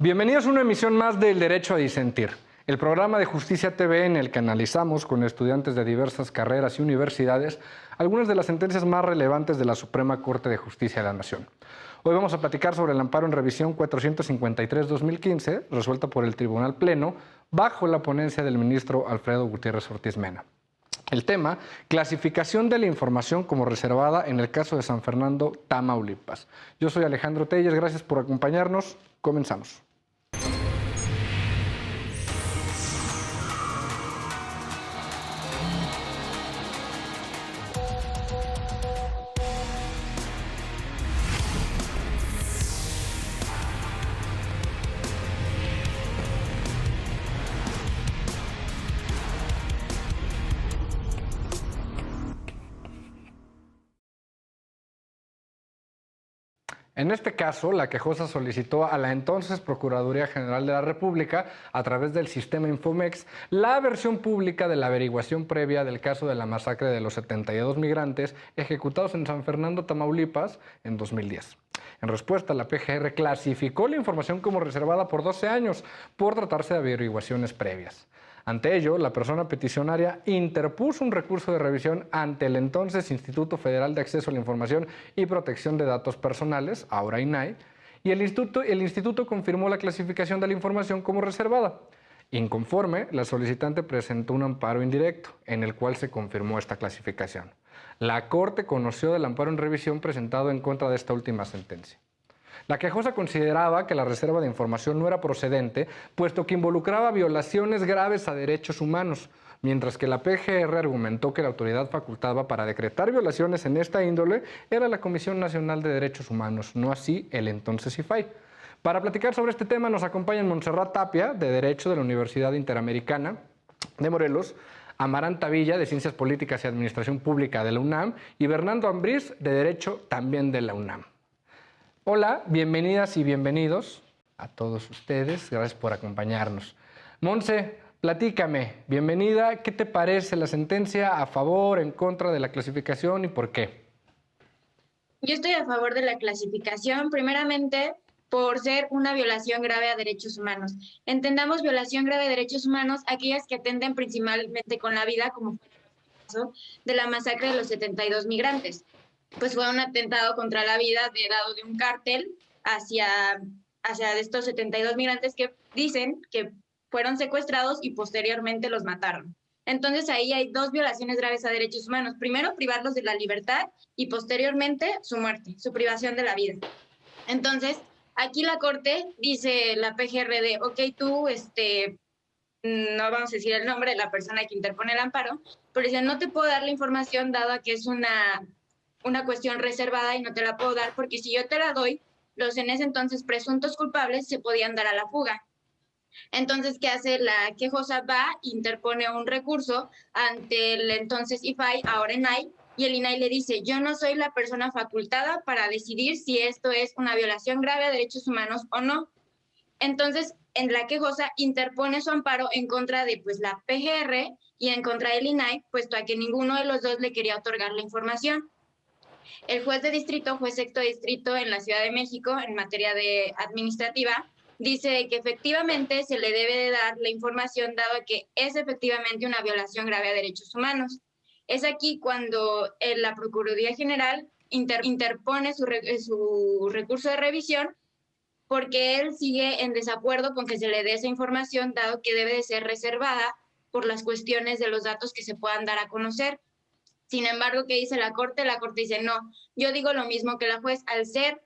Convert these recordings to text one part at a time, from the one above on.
Bienvenidos a una emisión más del Derecho a Disentir, el programa de Justicia TV en el que analizamos con estudiantes de diversas carreras y universidades algunas de las sentencias más relevantes de la Suprema Corte de Justicia de la Nación. Hoy vamos a platicar sobre el amparo en revisión 453-2015, resuelta por el Tribunal Pleno, bajo la ponencia del ministro Alfredo Gutiérrez Ortiz Mena. El tema, clasificación de la información como reservada en el caso de San Fernando, Tamaulipas. Yo soy Alejandro Telles, gracias por acompañarnos. Comenzamos. En este caso, la quejosa solicitó a la entonces Procuraduría General de la República, a través del sistema Infomex, la versión pública de la averiguación previa del caso de la masacre de los 72 migrantes ejecutados en San Fernando, Tamaulipas, en 2010. En respuesta, la PGR clasificó la información como reservada por 12 años, por tratarse de averiguaciones previas. Ante ello, la persona peticionaria interpuso un recurso de revisión ante el entonces Instituto Federal de Acceso a la Información y Protección de Datos Personales, ahora INAI, y el instituto confirmó la clasificación de la información como reservada. Inconforme, la solicitante presentó un amparo indirecto, en el cual se confirmó esta clasificación. La Corte conoció del amparo en revisión presentado en contra de esta última sentencia. La quejosa consideraba que la reserva de información no era procedente, puesto que involucraba violaciones graves a derechos humanos, mientras que la PGR argumentó que la autoridad facultada para decretar violaciones en esta índole era la Comisión Nacional de Derechos Humanos, no así el entonces IFAI. Para platicar sobre este tema nos acompañan Montserrat Tapia, de Derecho de la Universidad Interamericana de Morelos, Amaranta Villa, de Ciencias Políticas y Administración Pública de la UNAM, y Bernardo Ambriz, de Derecho también de la UNAM. Hola, bienvenidas y bienvenidos a todos ustedes. Gracias por acompañarnos. Monse, platícame. Bienvenida. ¿Qué te parece la sentencia a favor, en contra de la clasificación y por qué? Yo estoy a favor de la clasificación, primeramente por ser una violación grave a derechos humanos. Entendamos violación grave a derechos humanos aquellas que atenten principalmente con la vida, como fue el caso de la masacre de los 72 migrantes. Pues fue un atentado contra la vida dado de un cártel hacia estos 72 migrantes que dicen que fueron secuestrados y posteriormente los mataron. Entonces ahí hay dos violaciones graves a derechos humanos. Primero, privarlos de la libertad y posteriormente su muerte, su privación de la vida. Entonces, aquí la Corte dice, la PGR, ok, tú, no vamos a decir el nombre de la persona que interpone el amparo, pero dice, no te puedo dar la información dada que es una cuestión reservada y no te la puedo dar porque si yo te la doy, los en ese entonces presuntos culpables se podían dar a la fuga. Entonces, ¿qué hace la quejosa? Va, interpone un recurso ante el entonces IFAI, ahora INAI, y el INAI le dice, yo no soy la persona facultada para decidir si esto es una violación grave a derechos humanos o no. Entonces, en la quejosa interpone su amparo en contra de pues, la PGR y en contra del INAI, puesto a que ninguno de los dos le quería otorgar la información. El juez sexto distrito en la Ciudad de México, en materia de administrativa, dice que efectivamente se le debe de dar la información dado que es efectivamente una violación grave a derechos humanos. Es aquí cuando la Procuraduría General interpone su recurso de revisión porque él sigue en desacuerdo con que se le dé esa información dado que debe de ser reservada por las cuestiones de los datos que se puedan dar a conocer. Sin embargo, ¿qué dice la Corte? La Corte dice, no, yo digo lo mismo que la juez, al ser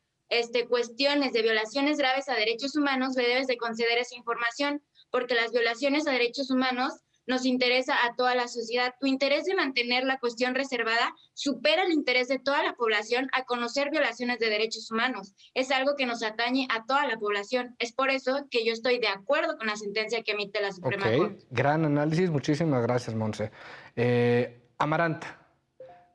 cuestiones de violaciones graves a derechos humanos, le debes de conceder esa información, porque las violaciones a derechos humanos nos interesa a toda la sociedad. Tu interés de mantener la cuestión reservada supera el interés de toda la población a conocer violaciones de derechos humanos. Es algo que nos atañe a toda la población. Es por eso que yo estoy de acuerdo con la sentencia que emite la Suprema Corte. Gran análisis. Muchísimas gracias, Monse. Amaranta,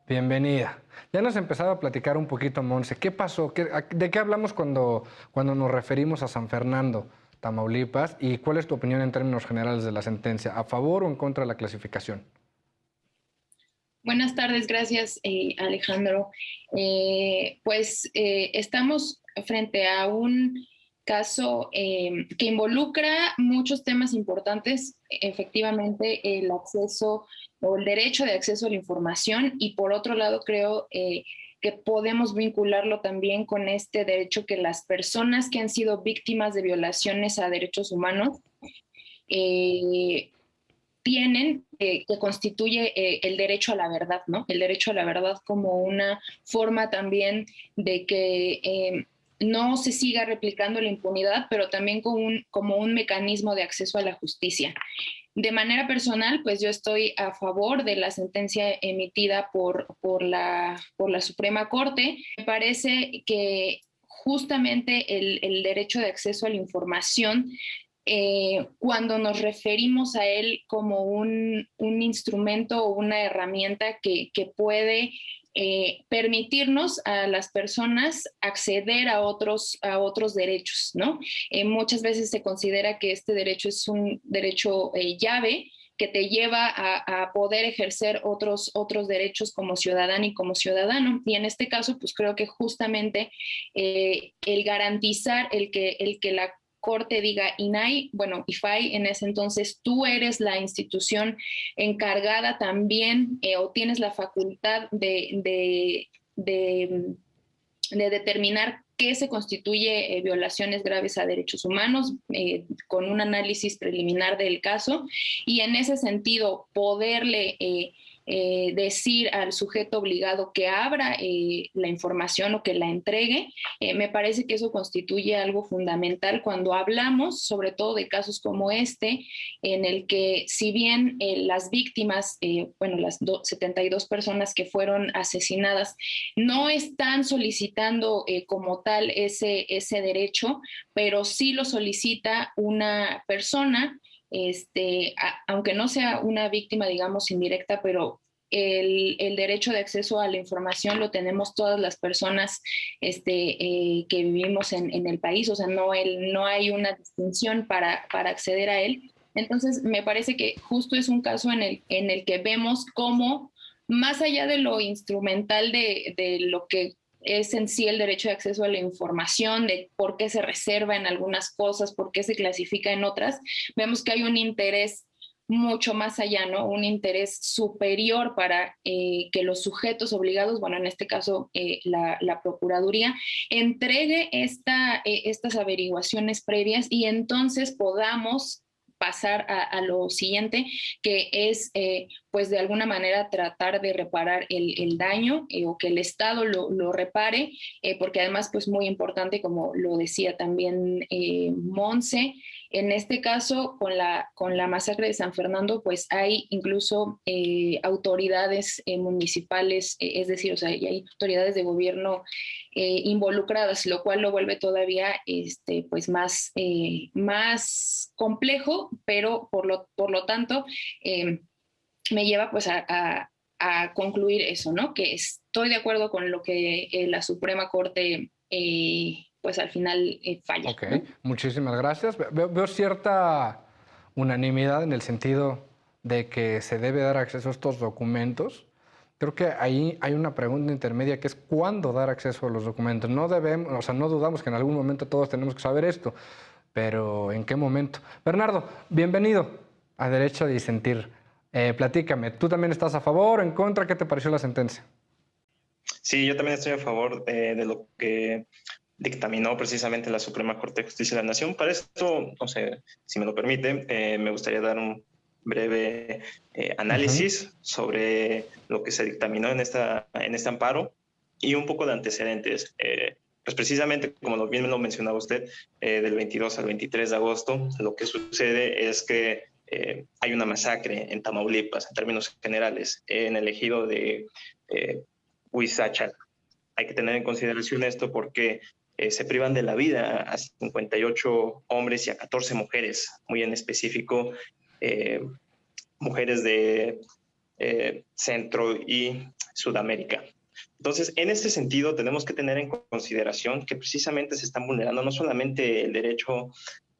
bienvenida. Ya nos empezaba a platicar un poquito, Monse. ¿Qué pasó? ¿De qué hablamos cuando nos referimos a San Fernando, Tamaulipas? ¿Y cuál es tu opinión en términos generales de la sentencia? ¿A favor o en contra de la clasificación? Buenas tardes, gracias Alejandro. Estamos frente a un caso que involucra muchos temas importantes, efectivamente el acceso o el derecho de acceso a la información, y por otro lado creo que podemos vincularlo también con este derecho que las personas que han sido víctimas de violaciones a derechos humanos tienen, que constituye el derecho a la verdad, ¿no? El derecho a la verdad como una forma también de que no se siga replicando la impunidad, pero también como un mecanismo de acceso a la justicia. De manera personal, pues yo estoy a favor de la sentencia emitida por la Suprema Corte. Me parece que justamente el derecho de acceso a la información, cuando nos referimos a él como un instrumento o una herramienta que puede permitirnos a las personas acceder a otros derechos, ¿no? Muchas veces se considera que este derecho es un derecho llave que te lleva a poder ejercer otros derechos como ciudadana y como ciudadano. Y en este caso, pues creo que justamente el garantizar el que la Corte diga INAI, bueno, IFAI, en ese entonces tú eres la institución encargada también o tienes la facultad de determinar qué se constituye violaciones graves a derechos humanos con un análisis preliminar del caso, y en ese sentido poderle decir al sujeto obligado que abra la información o que la entregue. Me parece que eso constituye algo fundamental cuando hablamos, sobre todo de casos como este, en el que si bien las víctimas, bueno, las 72 personas que fueron asesinadas, no están solicitando como tal ese derecho, pero sí lo solicita una persona, aunque no sea una víctima, digamos, indirecta, pero el derecho de acceso a la información lo tenemos todas las personas que vivimos en el país, o sea, no hay una distinción para acceder a él. Entonces, me parece que justo es un caso en el que vemos cómo, más allá de lo instrumental de lo que es en sí el derecho de acceso a la información, de por qué se reserva en algunas cosas, por qué se clasifica en otras, vemos que hay un interés mucho más allá, ¿no? Un interés superior para que los sujetos obligados, bueno, en este caso la Procuraduría, entregue estas averiguaciones previas y entonces podamos pasar a lo siguiente, que es, pues de alguna manera tratar de reparar el daño o que el Estado lo repare, porque además, pues muy importante, como lo decía también Monse, en este caso, con la masacre de San Fernando, pues hay incluso autoridades municipales, es decir, o sea, hay autoridades de gobierno involucradas, lo cual lo vuelve todavía pues más complejo, pero por lo tanto me lleva pues a concluir eso, ¿no? Que estoy de acuerdo con lo que la Suprema Corte pues al final falla. Ok, ¿no? muchísimas gracias. Veo cierta unanimidad en el sentido de que se debe dar acceso a estos documentos. Creo que ahí hay una pregunta intermedia que es ¿cuándo dar acceso a los documentos? No debemos, o sea, no dudamos que en algún momento todos tenemos que saber esto, pero ¿en qué momento? Bernardo, bienvenido a Derecho a Disentir. Platícame, ¿tú también estás a favor o en contra? ¿Qué te pareció la sentencia? Sí, yo también estoy a favor de lo que dictaminó precisamente la Suprema Corte de Justicia de la Nación. Para esto, no sé, si me lo permite, me gustaría dar un breve análisis sobre lo que se dictaminó en este amparo y un poco de antecedentes. Pues precisamente, como bien lo mencionaba usted, del 22 al 23 de agosto, lo que sucede es que hay una masacre en Tamaulipas, en términos generales, en el ejido de Huizacha. Hay que tener en consideración esto porque se privan de la vida a 58 hombres y a 14 mujeres, muy en específico mujeres de Centro y Sudamérica. Entonces, en este sentido, tenemos que tener en consideración que precisamente se están vulnerando no solamente el derecho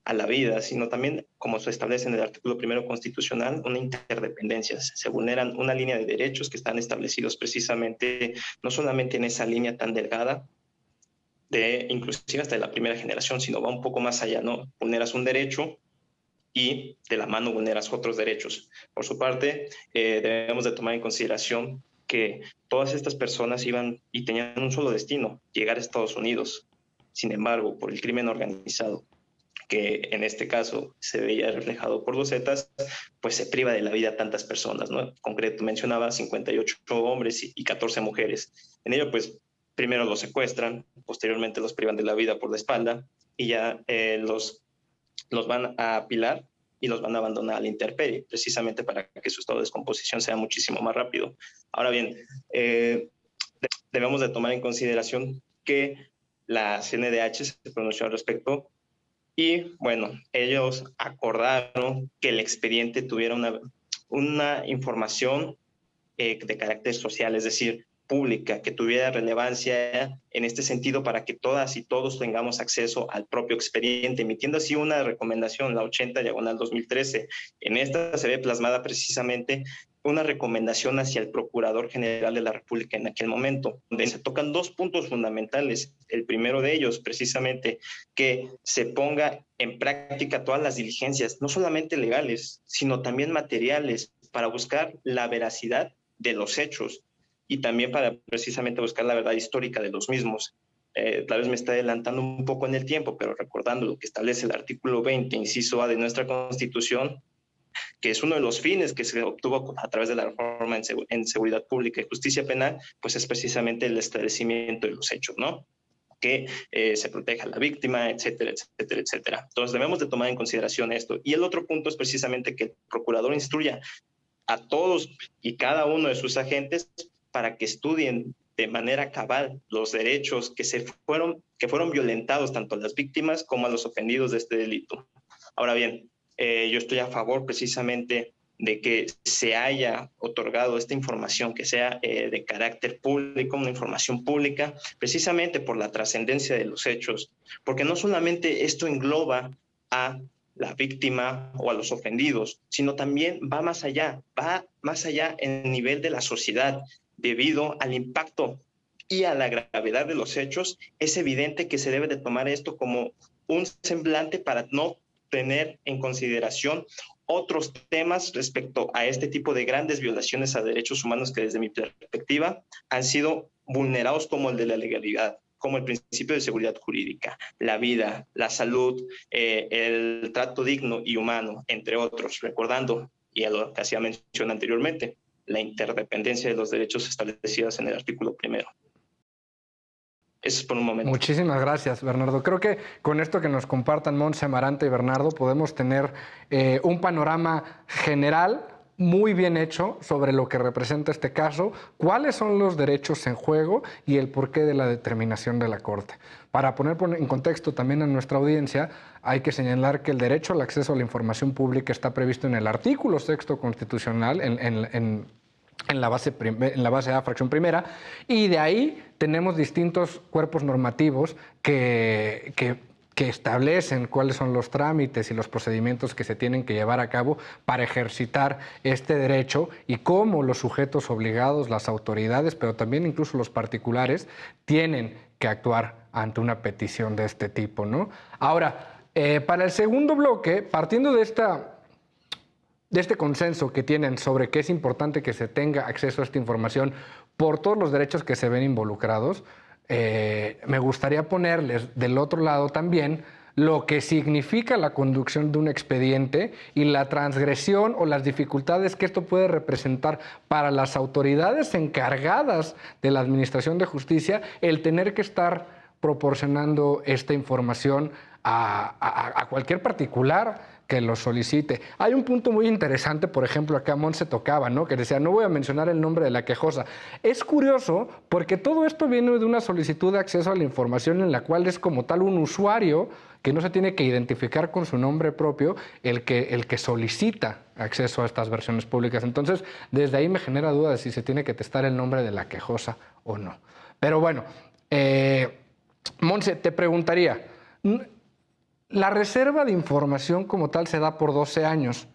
a la vida, sino también, como se establece en el artículo 1 constitucional, una interdependencia. Se vulneran una línea de derechos que están establecidos precisamente no solamente en esa línea tan delgada inclusive hasta de la primera generación, sino va un poco más allá, ¿no? Vulneras un derecho y de la mano vulneras otros derechos. Por su parte, debemos de tomar en consideración que todas estas personas iban y tenían un solo destino, llegar a Estados Unidos. Sin embargo, por el crimen organizado, que en este caso se veía reflejado por los Zetas, pues se priva de la vida a tantas personas, ¿no? En concreto mencionaba 58 hombres y 14 mujeres. En ello, pues, primero los secuestran, posteriormente los privan de la vida por la espalda y ya los van a apilar y los van a abandonar a la intemperie, precisamente para que su estado de descomposición sea muchísimo más rápido. Ahora bien, debemos de tomar en consideración que la CNDH se pronunció al respecto y, bueno, ellos acordaron que el expediente tuviera una información de carácter social, es decir, pública, que tuviera relevancia en este sentido para que todas y todos tengamos acceso al propio expediente, emitiendo así una recomendación, la 80/2013. En esta se ve plasmada precisamente una recomendación hacia el Procurador General de la República en aquel momento, donde se tocan dos puntos fundamentales. El primero de ellos, precisamente, que se ponga en práctica todas las diligencias, no solamente legales, sino también materiales, para buscar la veracidad de los hechos y también para precisamente buscar la verdad histórica de los mismos. Tal vez me está adelantando un poco en el tiempo, pero recordando lo que establece el artículo 20, inciso A de nuestra Constitución, que es uno de los fines que se obtuvo a través de la reforma en seguridad pública y justicia penal, pues es precisamente el esclarecimiento de los hechos, ¿no? Que se proteja a la víctima, etcétera, etcétera, etcétera. Entonces debemos de tomar en consideración esto. Y el otro punto es precisamente que el procurador instruya a todos y cada uno de sus agentes para que estudien de manera cabal los derechos que fueron violentados tanto a las víctimas como a los ofendidos de este delito. Ahora bien, yo estoy a favor precisamente de que se haya otorgado esta información, que sea de carácter público, una información pública, precisamente por la trascendencia de los hechos, porque no solamente esto engloba a la víctima o a los ofendidos, sino también va más allá en el nivel de la sociedad. Debido al impacto y a la gravedad de los hechos, es evidente que se debe de tomar esto como un semblante para no tener en consideración otros temas respecto a este tipo de grandes violaciones a derechos humanos que desde mi perspectiva han sido vulnerados, como el de la legalidad, como el principio de seguridad jurídica, la vida, la salud, el trato digno y humano, entre otros, recordando, y a lo que hacía mención anteriormente, la interdependencia de los derechos establecidos en el artículo 1. Eso es por un momento. Muchísimas gracias, Bernardo. Creo que con esto que nos compartan Montse, Amarante y Bernardo podemos tener un panorama general muy bien hecho sobre lo que representa este caso, cuáles son los derechos en juego y el porqué de la determinación de la Corte. Para poner en contexto también a nuestra audiencia, hay que señalar que el derecho al acceso a la información pública está previsto en el artículo 6º constitucional, en la base A, fracción primera, y de ahí tenemos distintos cuerpos normativos que establecen cuáles son los trámites y los procedimientos que se tienen que llevar a cabo para ejercitar este derecho y cómo los sujetos obligados, las autoridades, pero también incluso los particulares, tienen que actuar ante una petición de este tipo, ¿no? Ahora, para el segundo bloque, partiendo de este consenso que tienen sobre que es importante que se tenga acceso a esta información por todos los derechos que se ven involucrados, me gustaría ponerles del otro lado también lo que significa la conducción de un expediente y la transgresión o las dificultades que esto puede representar para las autoridades encargadas de la administración de justicia, el tener que estar proporcionando esta información a cualquier particular que lo solicite. Hay un punto muy interesante, por ejemplo, acá Montse tocaba, ¿no? Que decía, no voy a mencionar el nombre de la quejosa. Es curioso porque todo esto viene de una solicitud de acceso a la información en la cual es como tal un usuario que no se tiene que identificar con su nombre propio el que solicita acceso a estas versiones públicas. Entonces, desde ahí me genera duda de si se tiene que testar el nombre de la quejosa o no. Pero bueno, Montse, te preguntaría, la reserva de información como tal se da por 12 años.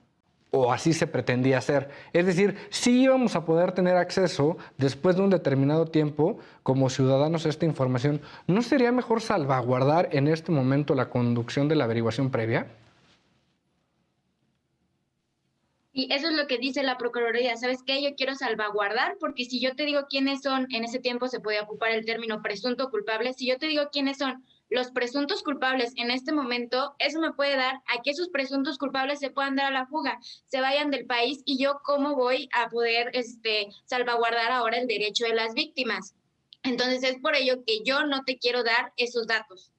o así se pretendía hacer. Es decir, sí íbamos a poder tener acceso después de un determinado tiempo como ciudadanos a esta información. ¿No sería mejor salvaguardar en este momento la conducción de la averiguación previa? Y eso es lo que dice la Procuraduría. ¿Sabes qué? Yo quiero salvaguardar, porque si yo te digo quiénes son, en ese tiempo se podía ocupar el término presunto culpable, si yo te digo quiénes son los presuntos culpables en este momento, eso me puede dar a que esos presuntos culpables se puedan dar a la fuga, se vayan del país, y yo cómo voy a poder salvaguardar ahora el derecho de las víctimas. Entonces es por ello que yo no te quiero dar esos datos.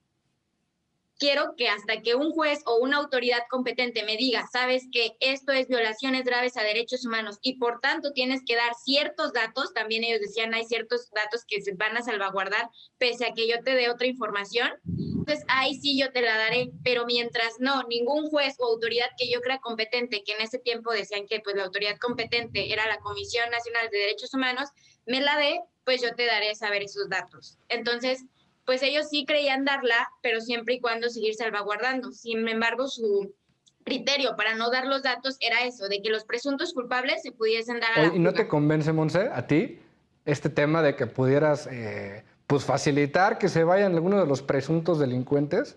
Quiero que hasta que un juez o una autoridad competente me diga, sabes que esto es violaciones graves a derechos humanos y por tanto tienes que dar ciertos datos, también ellos decían hay ciertos datos que se van a salvaguardar pese a que yo te dé otra información, entonces ahí sí yo te la daré, pero mientras no, ningún juez o autoridad que yo crea competente, que en ese tiempo decían que pues la autoridad competente era la Comisión Nacional de Derechos Humanos, me la dé, pues yo te daré saber esos datos. Entonces, pues ellos sí creían darla, pero siempre y cuando seguir salvaguardando. Sin embargo, su criterio para no dar los datos era eso, de que los presuntos culpables se pudiesen dar a la Oye, ¿y no fuga. te convence, Monse, a ti, este tema de que pudieras pues facilitar que se vayan algunos de los presuntos delincuentes?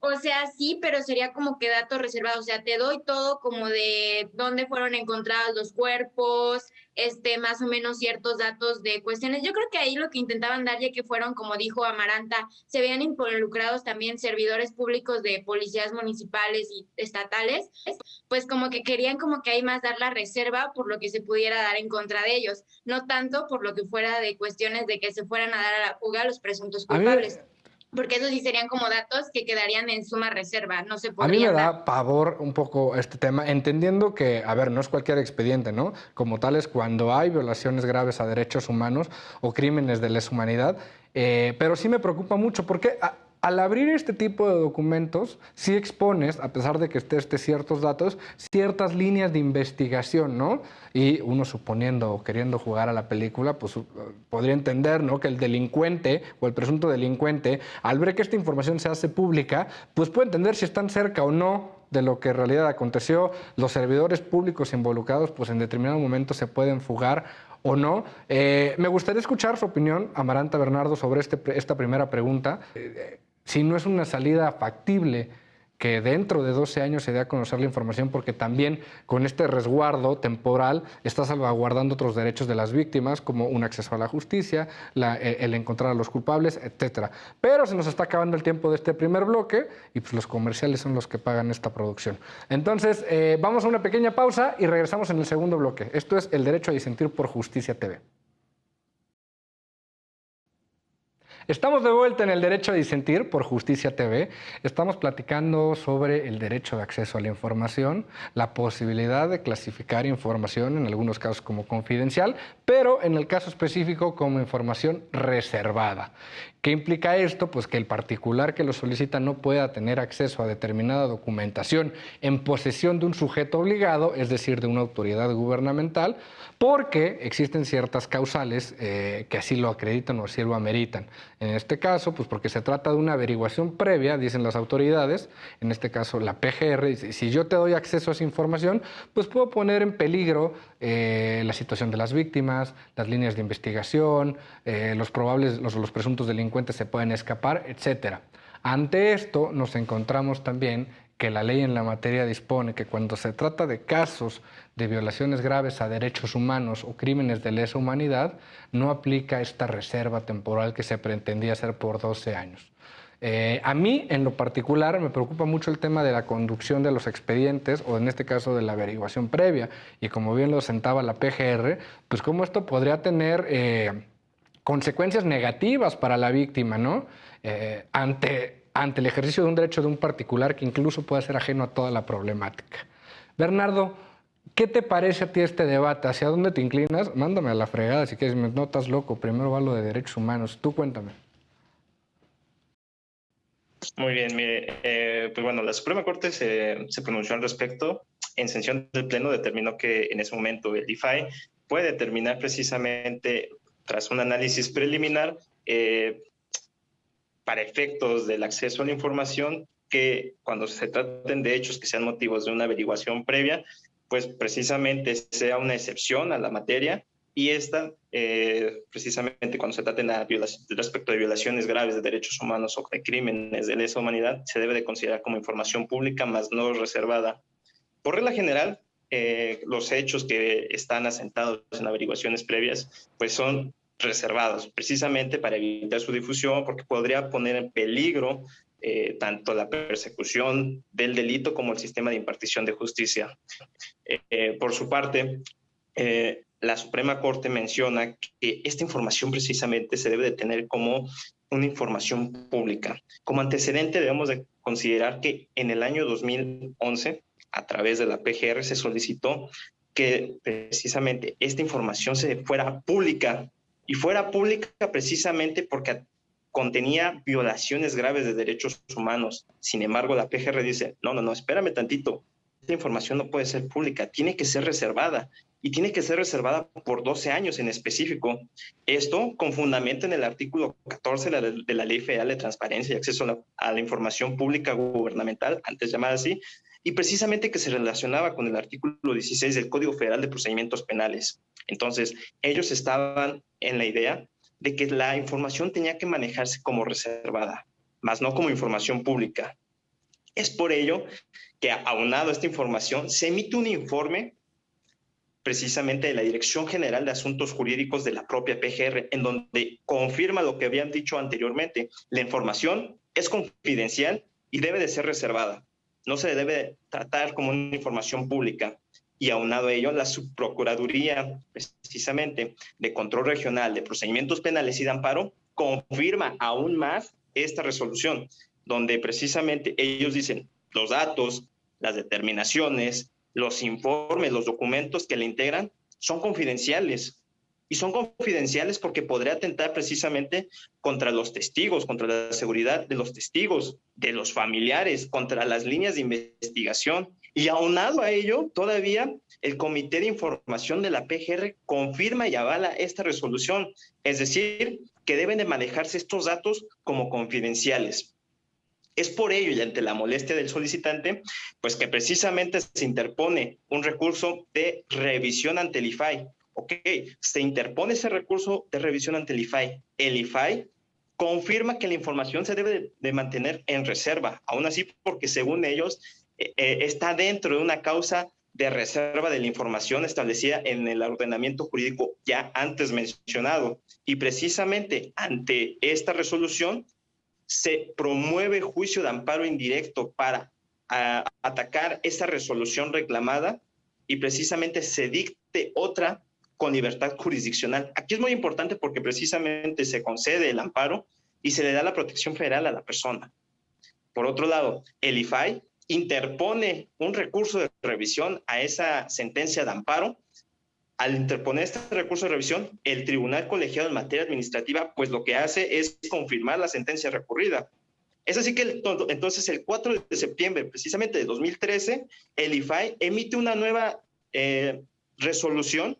O sea, sí, pero sería como que datos reservados. O sea, te doy todo como de dónde fueron encontrados los cuerpos, más o menos ciertos datos de cuestiones. Yo creo que ahí lo que intentaban dar, ya que fueron, como dijo Amaranta, se veían involucrados también servidores públicos de policías municipales y estatales, pues como que querían como que ahí más dar la reserva por lo que se pudiera dar en contra de ellos, no tanto por lo que fuera de cuestiones de que se fueran a dar a la fuga los presuntos A mí, culpables. Porque esos sí serían como datos que quedarían en suma reserva, no se A mí me podrían dar. da pavor un poco este tema, entendiendo que, a ver, no es cualquier expediente, ¿no? Como tal es cuando hay violaciones graves a derechos humanos o crímenes de lesa humanidad, pero sí me preocupa mucho porque al abrir este tipo de documentos, sí expones, a pesar de que estés ciertos datos, ciertas líneas de investigación, ¿no? Y uno suponiendo o queriendo jugar a la película, pues podría entender, ¿no? Que el delincuente o el presunto delincuente, al ver que esta información se hace pública, pues puede entender si están cerca o no de lo que en realidad aconteció. Los servidores públicos involucrados, pues en determinado momento se pueden fugar o no. Me gustaría escuchar su opinión, Amaranta Bernardo, sobre esta primera pregunta. Si no es una salida factible que dentro de 12 años se dé a conocer la información, porque también con este resguardo temporal está salvaguardando otros derechos de las víctimas, como un acceso a la justicia, el encontrar a los culpables, etc. Pero se nos está acabando el tiempo de este primer bloque y pues los comerciales son los que pagan esta producción. Entonces, vamos a una pequeña pausa y regresamos en el segundo bloque. Esto es El Derecho a Disentir por Justicia TV. Estamos de vuelta en El Derecho a Disentir por Justicia TV. Estamos platicando sobre el derecho de acceso a la información, la posibilidad de clasificar información, en algunos casos como confidencial, pero en el caso específico como información reservada. ¿Qué implica esto? Pues que el particular que lo solicita no pueda tener acceso a determinada documentación en posesión de un sujeto obligado, es decir, de una autoridad gubernamental, porque existen ciertas causales que así lo acreditan o así lo ameritan. En este caso, pues porque se trata de una averiguación previa, dicen las autoridades, en este caso la PGR, si yo te doy acceso a esa información, pues puedo poner en peligro la situación de las víctimas, las líneas de investigación, los presuntos delincuentes se pueden escapar, etc. Ante esto nos encontramos también que la ley en la materia dispone que cuando se trata de casos de violaciones graves a derechos humanos o crímenes de lesa humanidad, no aplica esta reserva temporal que se pretendía hacer por 12 años. A mí, en lo particular, me preocupa mucho el tema de la conducción de los expedientes, o en este caso de la averiguación previa, y como bien lo sentaba la PGR, pues cómo esto podría tener consecuencias negativas para la víctima, ¿no? Ante el ejercicio de un derecho de un particular que incluso pueda ser ajeno a toda la problemática. Bernardo, ¿qué te parece a ti este debate? ¿Hacia dónde te inclinas? Mándame a la fregada si quieres, no estás loco, primero va lo de derechos humanos. Tú cuéntame. Muy bien, mire, pues bueno, la Suprema Corte se pronunció al respecto. En sesión del Pleno determinó que en ese momento el IFAI puede determinar precisamente, tras un análisis preliminar, para efectos del acceso a la información, que cuando se traten de hechos que sean motivos de una averiguación previa, pues precisamente sea una excepción a la materia, y esta, precisamente cuando se traten respecto de violaciones graves de derechos humanos o de crímenes de lesa humanidad, se debe de considerar como información pública, más no reservada. Por regla general, los hechos que están asentados en averiguaciones previas, pues son reservados, precisamente para evitar su difusión, porque podría poner en peligro tanto la persecución del delito como el sistema de impartición de justicia. Por su parte, la Suprema Corte menciona que esta información precisamente se debe de tener como una información pública. Como antecedente debemos de considerar que en el año 2011, a través de la PGR, se solicitó que precisamente esta información se fuera pública, y fuera pública precisamente porque contenía violaciones graves de derechos humanos. Sin embargo, la PGR dice, no, espérame tantito, esta información no puede ser pública, tiene que ser reservada, y tiene que ser reservada por 12 años en específico. Esto con fundamento en el artículo 14 de la Ley Federal de Transparencia y Acceso a la Información Pública Gubernamental, antes llamada así, y precisamente que se relacionaba con el artículo 16 del Código Federal de Procedimientos Penales. Entonces, ellos estaban en la idea de que la información tenía que manejarse como reservada, más no como información pública. Es por ello que, aunado a esta información, se emite un informe precisamente de la Dirección General de Asuntos Jurídicos de la propia PGR, en donde confirma lo que habían dicho anteriormente. La información es confidencial y debe de ser reservada. No se debe tratar como una información pública. Y aunado a ello, la Subprocuraduría, precisamente, de Control Regional de Procedimientos Penales y de Amparo, confirma aún más esta resolución, donde precisamente ellos dicen los datos, las determinaciones, los informes, los documentos que le integran son confidenciales. Y son confidenciales porque podría atentar precisamente contra los testigos, contra la seguridad de los testigos, de los familiares, contra las líneas de investigación. Y aunado a ello, todavía el Comité de Información de la PGR confirma y avala esta resolución. Es decir, que deben de manejarse estos datos como confidenciales. Es por ello, y ante la molestia del solicitante, pues que precisamente se interpone un recurso de revisión ante el IFAI. Ok, se interpone ese recurso de revisión ante el IFAI. El IFAI confirma que la información se debe de mantener en reserva, aún así porque según ellos está dentro de una causa de reserva de la información establecida en el ordenamiento jurídico ya antes mencionado. Y precisamente ante esta resolución se promueve juicio de amparo indirecto para atacar esa resolución reclamada, y precisamente se dicte otra con libertad jurisdiccional. Aquí es muy importante porque precisamente se concede el amparo y se le da la protección federal a la persona. Por otro lado, el IFAI interpone un recurso de revisión a esa sentencia de amparo. Al interponer este recurso de revisión, el Tribunal Colegiado en Materia Administrativa, pues lo que hace es confirmar la sentencia recurrida. Es así que entonces el 4 de septiembre, precisamente de 2013, el IFAI emite una nueva resolución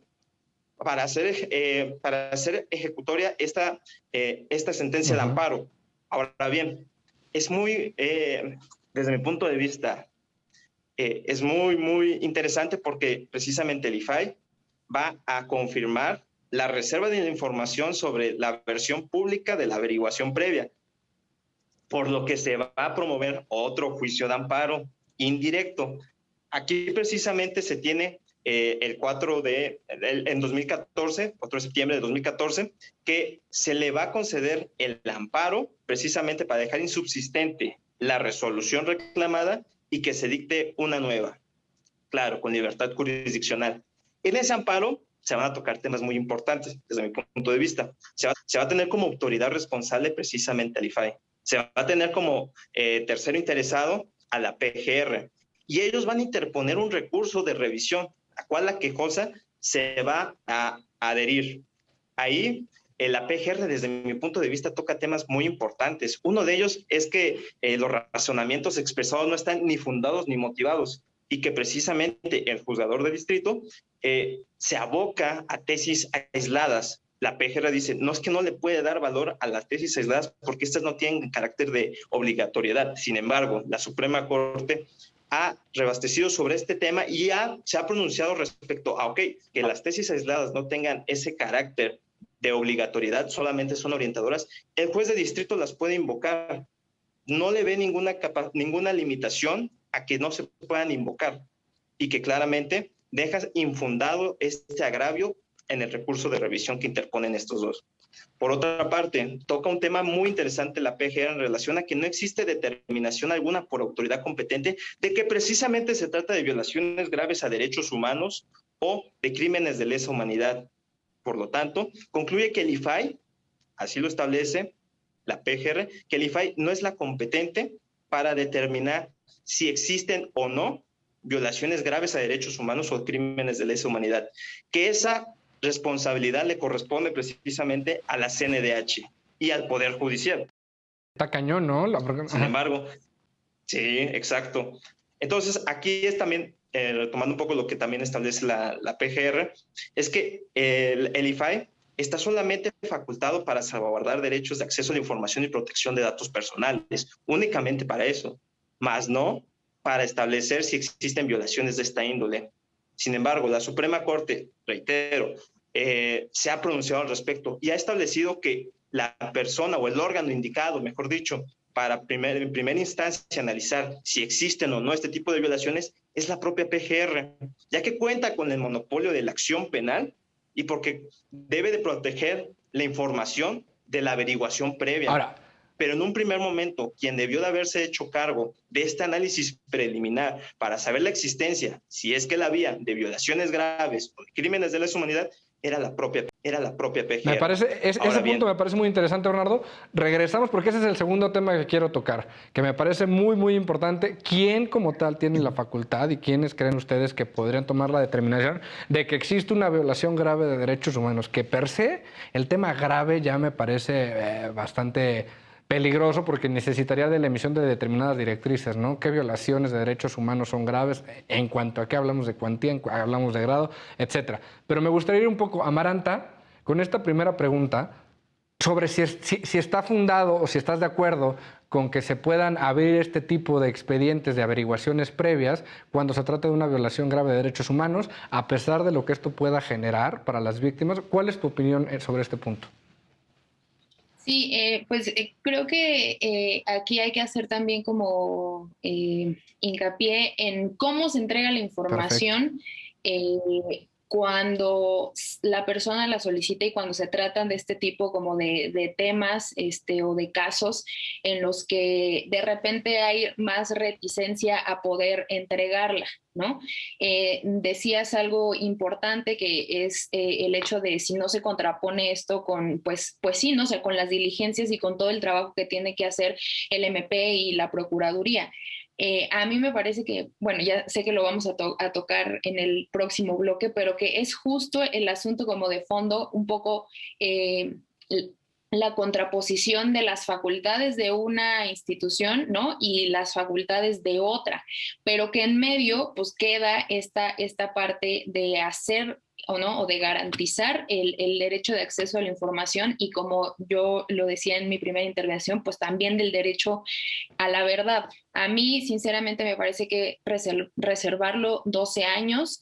para hacer ejecutoria esta sentencia de amparo. Ahora bien, es muy, desde mi punto de vista, es muy interesante porque precisamente el IFAI va a confirmar la reserva de la información sobre la versión pública de la averiguación previa, por lo que se va a promover otro juicio de amparo indirecto. Aquí precisamente se tiene en 4 de septiembre de 2014, que se le va a conceder el amparo precisamente para dejar insubsistente la resolución reclamada y que se dicte una nueva, claro, con libertad jurisdiccional. En ese amparo se van a tocar temas muy importantes desde mi punto de vista. Se va a tener como autoridad responsable precisamente al IFAI. Se va a tener como tercero interesado a la PGR. Y ellos van a interponer un recurso de revisión, a cual la quejosa se va a adherir. Ahí la PGR, desde mi punto de vista, toca temas muy importantes. Uno de ellos es que los razonamientos expresados no están ni fundados ni motivados, y que precisamente el juzgador de distrito se aboca a tesis aisladas, la PGR dice, no es que no le puede dar valor a las tesis aisladas porque estas no tienen carácter de obligatoriedad. Sin embargo, la Suprema Corte ha reabastecido sobre este tema y se ha pronunciado respecto a, que las tesis aisladas no tengan ese carácter de obligatoriedad, solamente son orientadoras, el juez de distrito las puede invocar. No le ve ninguna limitación a que no se puedan invocar y que claramente deja infundado este agravio en el recurso de revisión que interponen estos dos. Por otra parte, toca un tema muy interesante la PGR en relación a que no existe determinación alguna por autoridad competente de que precisamente se trata de violaciones graves a derechos humanos o de crímenes de lesa humanidad. Por lo tanto, concluye que el IFAI, así lo establece la PGR, que el IFAI no es la competente para determinar si existen o no violaciones graves a derechos humanos o crímenes de lesa humanidad, que esa responsabilidad le corresponde precisamente a la CNDH y al Poder Judicial. Está cañón, ¿no? Sin embargo, sí, exacto. Entonces, aquí es también, retomando un poco lo que también establece la PGR, es que el IFAI está solamente facultado para salvaguardar derechos de acceso a la información y protección de datos personales, únicamente para eso, más no para establecer si existen violaciones de esta índole. Sin embargo, la Suprema Corte, reitero, se ha pronunciado al respecto y ha establecido que la persona o el órgano indicado, mejor dicho, para en primera instancia analizar si existen o no este tipo de violaciones es la propia PGR, ya que cuenta con el monopolio de la acción penal y porque debe de proteger la información de la averiguación previa. Ahora, pero en un primer momento, quien debió de haberse hecho cargo de este análisis preliminar para saber la existencia, si es que la había, de violaciones graves o de crímenes de lesa humanidad, era la propia PGR. Me parece, ese punto me parece muy interesante, Bernardo. Regresamos porque ese es el segundo tema que quiero tocar, que me parece muy, muy importante. ¿Quién como tal tiene la facultad y quiénes creen ustedes que podrían tomar la determinación de que existe una violación grave de derechos humanos? Que per se, el tema grave ya me parece bastante peligroso porque necesitaría de la emisión de determinadas directrices, ¿no? ¿Qué violaciones de derechos humanos son graves? En cuanto a qué hablamos de cuantía, hablamos de grado, etcétera. Pero me gustaría ir un poco, Amaranta, con esta primera pregunta sobre si está fundado o si estás de acuerdo con que se puedan abrir este tipo de expedientes de averiguaciones previas cuando se trata de una violación grave de derechos humanos, a pesar de lo que esto pueda generar para las víctimas. ¿Cuál es tu opinión sobre este punto? Sí, creo que aquí hay que hacer también como hincapié en cómo se entrega la información cuando la persona la solicita y cuando se tratan de este tipo como de temas o de casos en los que de repente hay más reticencia a poder entregarla, ¿no? Decías algo importante que es el hecho de si no se contrapone esto con, pues sí, ¿no? O sea, con las diligencias y con todo el trabajo que tiene que hacer el MP y la Procuraduría. A mí me parece que, bueno, ya sé que lo vamos a tocar en el próximo bloque, pero que es justo el asunto como de fondo, un poco la contraposición de las facultades de una institución, ¿no? Y las facultades de otra, pero que en medio, pues queda esta parte de hacer o no, o de garantizar el derecho de acceso a la información y como yo lo decía en mi primera intervención, pues también del derecho a la verdad. A mí, sinceramente, me parece que reservarlo 12 años,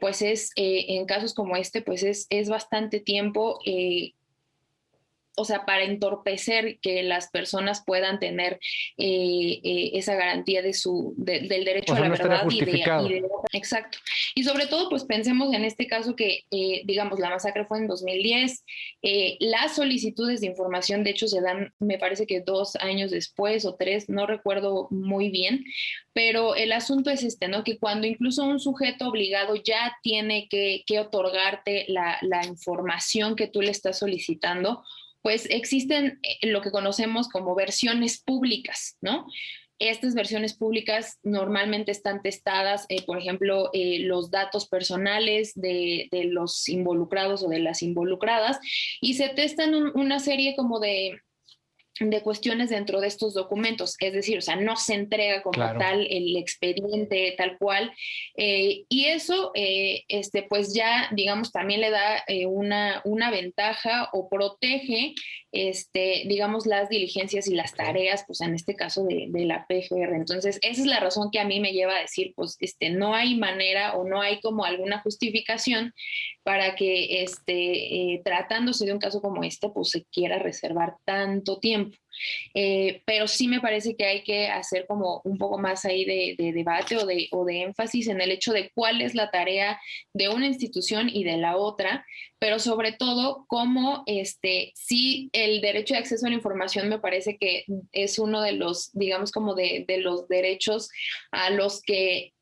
pues en casos como este, pues es bastante tiempo, o sea, para entorpecer que las personas puedan tener esa garantía del derecho a la verdad exacto. Y sobre todo, pues pensemos en este caso que, digamos, la masacre fue en 2010, las solicitudes de información, de hecho, se dan, me parece que 2 años después o 3, no recuerdo muy bien, pero el asunto es ¿no? Que cuando incluso un sujeto obligado ya tiene que otorgarte la información que tú le estás solicitando, pues existen lo que conocemos como versiones públicas, ¿no? Estas versiones públicas normalmente están testadas, por ejemplo, los datos personales de los involucrados o de las involucradas, y se testan una serie como de cuestiones dentro de estos documentos, es decir, o sea, no se entrega como tal el expediente tal cual, y eso, pues ya, digamos, también le da una ventaja o protege, digamos, las diligencias y las tareas, pues en este caso de la PGR. Entonces, esa es la razón que a mí me lleva a decir, pues, no hay manera o no hay como alguna justificación para que tratándose de un caso como este, pues se quiera reservar tanto tiempo. Pero sí me parece que hay que hacer como un poco más ahí de debate o de énfasis en el hecho de cuál es la tarea de una institución y de la otra, pero sobre todo cómo sí el derecho de acceso a la información me parece que es uno de los, digamos, como de los derechos a los que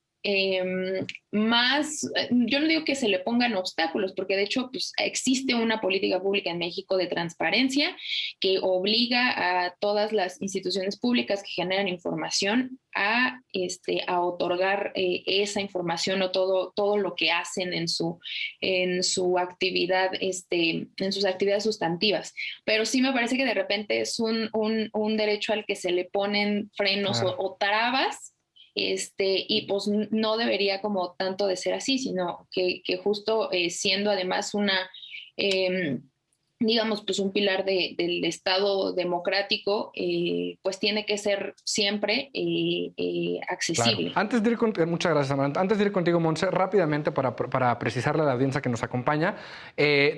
más, yo no digo que se le pongan obstáculos, porque de hecho pues, existe una política pública en México de transparencia que obliga a todas las instituciones públicas que generan información a otorgar esa información o todo lo que hacen en su actividad, en sus actividades sustantivas. Pero sí me parece que de repente es un derecho al que se le ponen frenos o trabas. Y pues no debería como tanto de ser así, sino que justo siendo además una, digamos, pues un pilar del Estado democrático, pues tiene que ser siempre accesible. Claro. Antes de ir muchas gracias, Amaranta. Antes de ir contigo, Montse, rápidamente para precisarle a la audiencia que nos acompaña,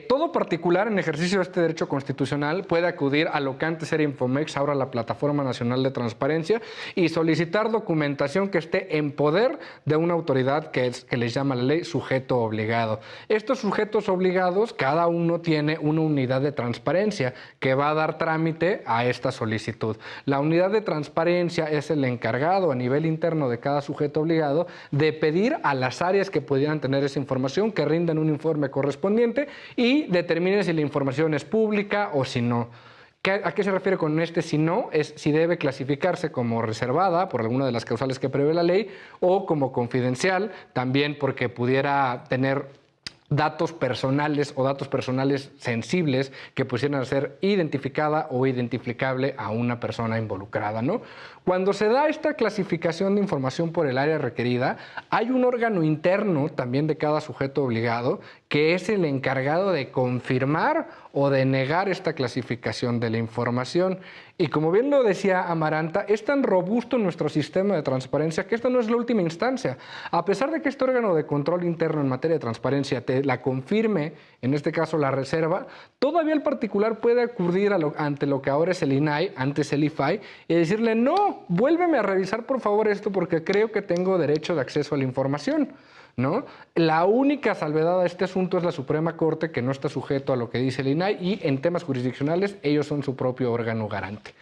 todo particular en ejercicio de este derecho constitucional puede acudir a lo que antes era Infomex, ahora la Plataforma Nacional de Transparencia, y solicitar documentación que esté en poder de una autoridad que les llama la ley sujeto obligado. Estos sujetos obligados, cada uno tiene una unidad de transparencia que va a dar trámite a esta solicitud. La unidad de transparencia es el encargado a nivel interno de cada sujeto obligado de pedir a las áreas que pudieran tener esa información que rindan un informe correspondiente y determinen si la información es pública o si no. ¿A qué se refiere con si no? Es si debe clasificarse como reservada por alguna de las causales que prevé la ley o como confidencial, también porque pudiera tener datos personales o datos personales sensibles que pudieran ser identificada o identificable a una persona involucrada, ¿no? Cuando se da esta clasificación de información por el área requerida, hay un órgano interno también de cada sujeto obligado que es el encargado de confirmar o de negar esta clasificación de la información. Y como bien lo decía Amaranta, es tan robusto nuestro sistema de transparencia que esta no es la última instancia. A pesar de que este órgano de control interno en materia de transparencia te la confirme, en este caso la reserva, todavía el particular puede acudir ante lo que ahora es el INAI, antes el IFAI, y decirle, no, vuélveme a revisar por favor esto porque creo que tengo derecho de acceso a la información, ¿no? La única salvedad a este asunto es la Suprema Corte, que no está sujeto a lo que dice el INAI, y en temas jurisdiccionales ellos son su propio órgano garante.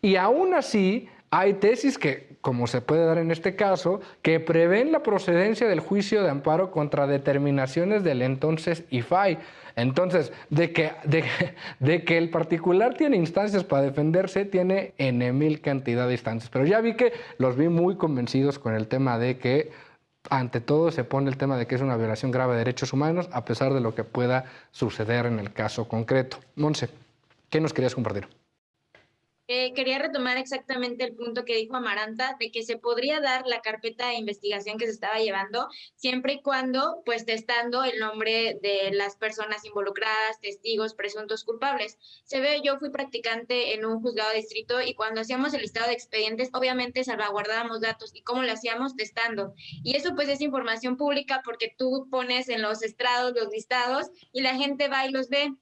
Y aún así hay tesis que, como se puede dar en este caso, que prevén la procedencia del juicio de amparo contra determinaciones del entonces IFAI. Entonces, de que el particular tiene instancias para defenderse, tiene N mil cantidad de instancias. Pero ya vi que los vi muy convencidos con el tema de que ante todo se pone el tema de que es una violación grave de derechos humanos, a pesar de lo que pueda suceder en el caso concreto. Montse, ¿qué nos querías compartir? Quería retomar exactamente el punto que dijo Amaranta, de que se podría dar la carpeta de investigación que se estaba llevando, siempre y cuando, pues, testando el nombre de las personas involucradas, testigos, presuntos culpables. Yo fui practicante en un juzgado de distrito y cuando hacíamos el listado de expedientes, obviamente salvaguardábamos datos. ¿Y cómo lo hacíamos? Testando. Y eso, pues, es información pública porque tú pones en los estrados los listados y la gente va y los ve.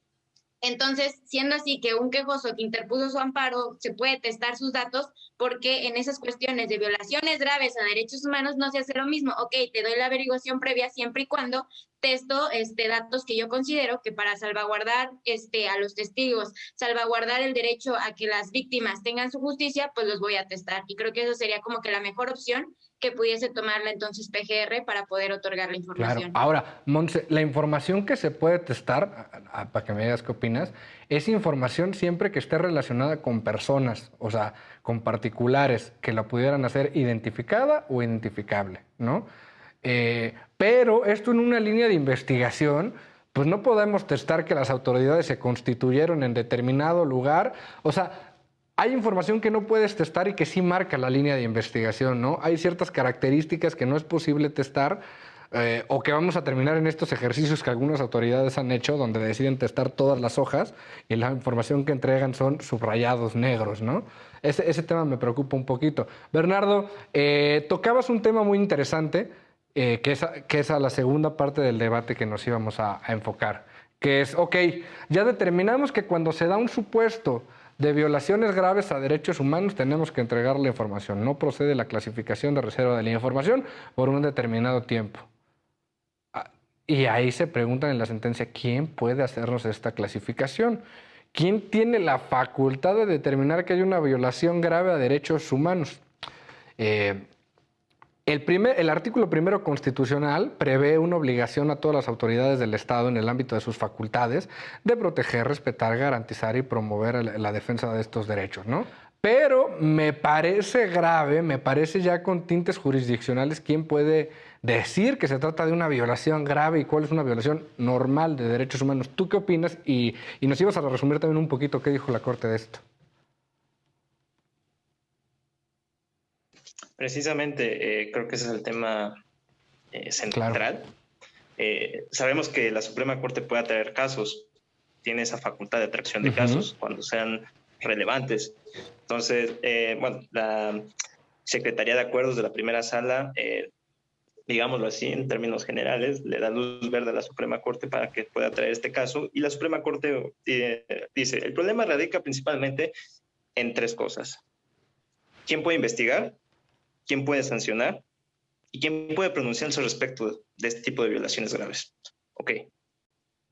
Entonces, siendo así que un quejoso que interpuso su amparo se puede testar sus datos, porque en esas cuestiones de violaciones graves a derechos humanos no se hace lo mismo. Ok, te doy la averiguación previa siempre y cuando testo datos que yo considero que para salvaguardar a los testigos, salvaguardar el derecho a que las víctimas tengan su justicia, pues los voy a testar. Y creo que eso sería como que la mejor opción que pudiese tomar la entonces PGR para poder otorgar la información. Claro. Ahora, Montse, la información que se puede testar, para que me digas qué opinas, es información siempre que esté relacionada con personas, o sea, con particulares que la pudieran hacer identificada o identificable, ¿no? Pero esto en una línea de investigación, pues no podemos testar que las autoridades se constituyeron en determinado lugar, o sea, hay información que no puedes testar y que sí marca la línea de investigación, ¿no? Hay ciertas características que no es posible testar o que vamos a terminar en estos ejercicios que algunas autoridades han hecho, donde deciden testar todas las hojas y la información que entregan son subrayados negros, ¿no? Ese tema me preocupa un poquito. Bernardo, tocabas un tema muy interesante, que es a la segunda parte del debate que nos íbamos a enfocar, que es, ok, ya determinamos que cuando se da un supuesto de violaciones graves a derechos humanos tenemos que entregar la información. No procede la clasificación de reserva de la información por un determinado tiempo. Y ahí se preguntan en la sentencia, ¿quién puede hacernos esta clasificación? ¿Quién tiene la facultad de determinar que hay una violación grave a derechos humanos? El artículo primero constitucional prevé una obligación a todas las autoridades del Estado en el ámbito de sus facultades de proteger, respetar, garantizar y promover la defensa de estos derechos, ¿no? Pero me parece grave, me parece ya con tintes jurisdiccionales quién puede decir que se trata de una violación grave y cuál es una violación normal de derechos humanos. ¿Tú qué opinas? Y nos ibas a resumir también un poquito qué dijo la Corte de esto. Precisamente, creo que ese es el tema central. Claro. Sabemos que la Suprema Corte puede atraer casos, tiene esa facultad de atracción de casos cuando sean relevantes. Entonces, bueno, la Secretaría de Acuerdos de la primera sala, digámoslo así, en términos generales, le da luz verde a la Suprema Corte para que pueda traer este caso. Y la Suprema Corte dice, el problema radica principalmente en tres cosas. ¿Quién puede investigar? ¿Quién puede sancionar? ¿Y quién puede pronunciarse respecto de este tipo de violaciones graves? Ok.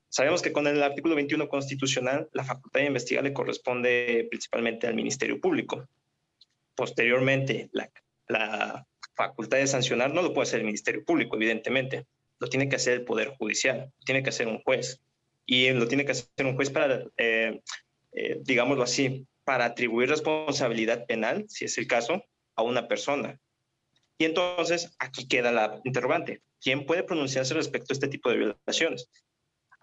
Sabemos que con el artículo 21 constitucional, la facultad de investigar le corresponde principalmente al Ministerio Público. Posteriormente, la facultad de sancionar no lo puede hacer el Ministerio Público, evidentemente. Lo tiene que hacer el Poder Judicial, lo tiene que hacer un juez. Y lo tiene que hacer un juez para, digámoslo así, para atribuir responsabilidad penal, si es el caso, a una persona. Y entonces, aquí queda la interrogante. ¿Quién puede pronunciarse respecto a este tipo de violaciones?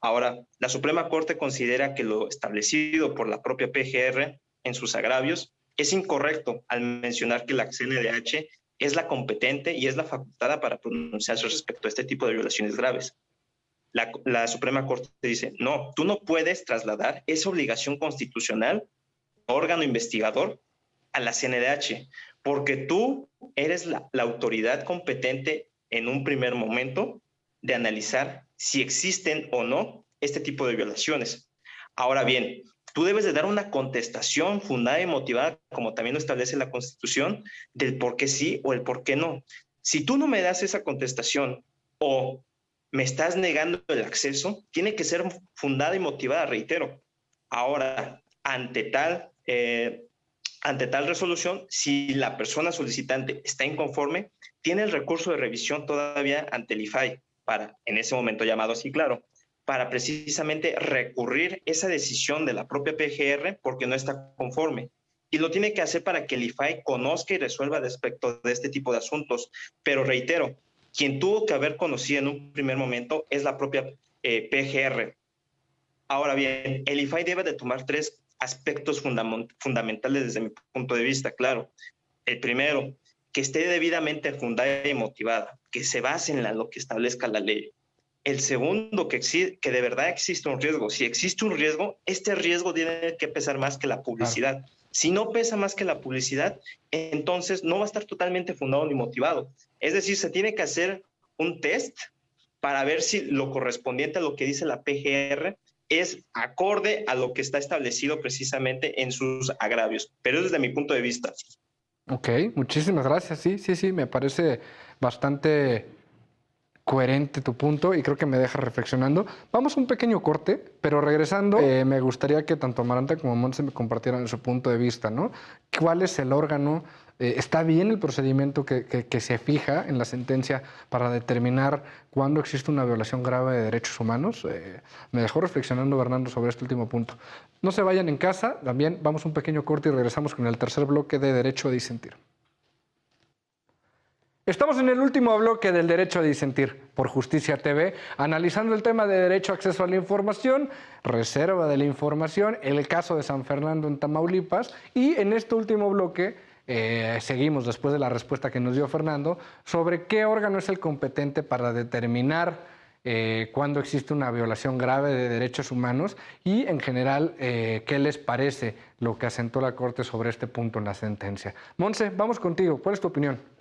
Ahora, la Suprema Corte considera que lo establecido por la propia PGR en sus agravios es incorrecto al mencionar que la CNDH es la competente y es la facultada para pronunciarse respecto a este tipo de violaciones graves. La Suprema Corte dice, no, tú no puedes trasladar esa obligación constitucional, órgano investigador, a la CNDH, porque tú eres la autoridad competente en un primer momento de analizar si existen o no este tipo de violaciones. Ahora bien, tú debes de dar una contestación fundada y motivada, como también lo establece la Constitución, del por qué sí o el por qué no. Si tú no me das esa contestación o me estás negando el acceso, tiene que ser fundada y motivada, reitero. Ahora, ante tal resolución, si la persona solicitante está inconforme, tiene el recurso de revisión todavía ante el IFAI, para, en ese momento llamado así, claro, para precisamente recurrir esa decisión de la propia PGR porque no está conforme. Y lo tiene que hacer para que el IFAI conozca y resuelva respecto de este tipo de asuntos. Pero reitero, quien tuvo que haber conocido en un primer momento es la propia PGR. Ahora bien, el IFAI debe de tomar tres aspectos fundamentales desde mi punto de vista, claro. El primero, que esté debidamente fundada y motivada, que se base en lo que establezca la ley. El segundo, que de verdad existe un riesgo. Si existe un riesgo, este riesgo tiene que pesar más que la publicidad. Claro. Si no pesa más que la publicidad, entonces no va a estar totalmente fundado ni motivado. Es decir, se tiene que hacer un test para ver si lo correspondiente a lo que dice la PGR es acorde a lo que está establecido precisamente en sus agravios. Pero es desde mi punto de vista. Ok, muchísimas gracias. Sí, me parece bastante coherente tu punto y creo que me deja reflexionando. Vamos a un pequeño corte, pero regresando, me gustaría que tanto Amaranta como Montse me compartieran su punto de vista, ¿no? ¿Cuál es el órgano? ¿Está bien el procedimiento que se fija en la sentencia para determinar cuándo existe una violación grave de derechos humanos? Me dejó reflexionando, Bernardo, sobre este último punto. No se vayan en casa, también vamos a un pequeño corte y regresamos con el tercer bloque de Derecho a Disentir. Estamos en el último bloque del Derecho a Disentir por Justicia TV, analizando el tema de derecho a acceso a la información, reserva de la información, el caso de San Fernando en Tamaulipas, y en este último bloque seguimos después de la respuesta que nos dio Fernando sobre qué órgano es el competente para determinar cuando existe una violación grave de derechos humanos y en general qué les parece lo que asentó la Corte sobre este punto en la sentencia. Monse, vamos contigo, ¿cuál es tu opinión?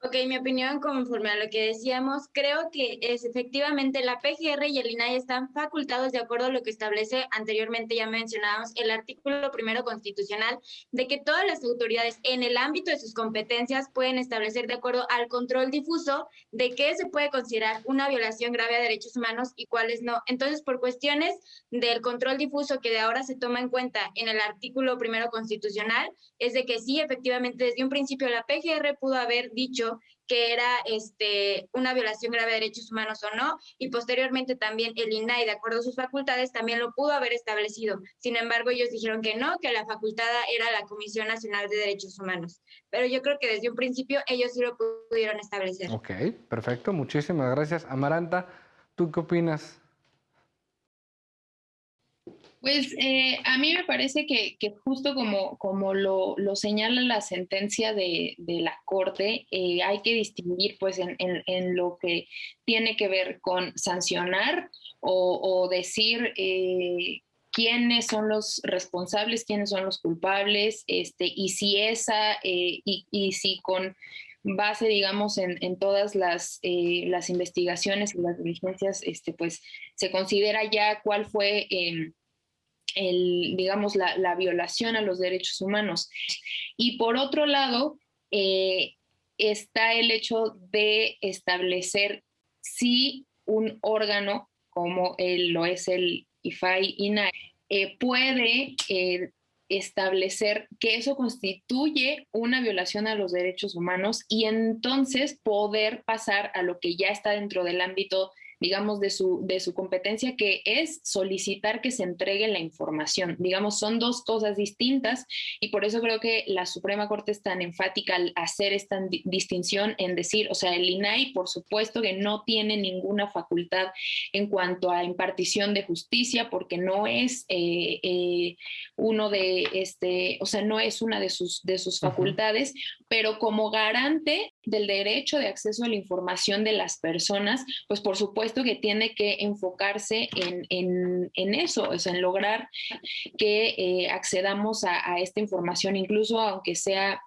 Ok, mi opinión, conforme a lo que decíamos, creo que es efectivamente la PGR y el INAI están facultados de acuerdo a lo que establece anteriormente, ya mencionábamos, el artículo primero constitucional, de que todas las autoridades en el ámbito de sus competencias pueden establecer de acuerdo al control difuso de qué se puede considerar una violación grave a derechos humanos y cuáles no. Entonces, por cuestiones del control difuso que de ahora se toma en cuenta en el artículo primero constitucional, es de que sí, efectivamente, desde un principio la PGR pudo haber dicho que era una violación grave de derechos humanos o no, y posteriormente también el INAI, de acuerdo a sus facultades, también lo pudo haber establecido. Sin embargo, ellos dijeron que no, que la facultada era la Comisión Nacional de Derechos Humanos. Pero yo creo que desde un principio ellos sí lo pudieron establecer. Ok, perfecto, muchísimas gracias. Amaranta, ¿tú qué opinas? Pues a mí me parece que justo como lo señala la sentencia de la Corte, hay que distinguir pues en lo que tiene que ver con sancionar o decir quiénes son los responsables, quiénes son los culpables, y si y si con base, digamos, en todas las investigaciones y las diligencias, pues se considera ya cuál fue digamos, la violación a los derechos humanos. Y por otro lado, está el hecho de establecer si un órgano, como lo es el IFAI-INAI, puede establecer que eso constituye una violación a los derechos humanos y entonces poder pasar a lo que ya está dentro del ámbito, digamos, de su competencia, que es solicitar que se entregue la información. Digamos, son dos cosas distintas y por eso creo que la Suprema Corte es tan enfática al hacer esta distinción en decir, o sea, el INAI, por supuesto que no tiene ninguna facultad en cuanto a impartición de justicia, porque no es uno o sea, no es una de sus facultades, pero como garante del derecho de acceso a la información de las personas, pues por supuesto que tiene que enfocarse en eso, o sea, en lograr que accedamos a esta información, incluso aunque sea,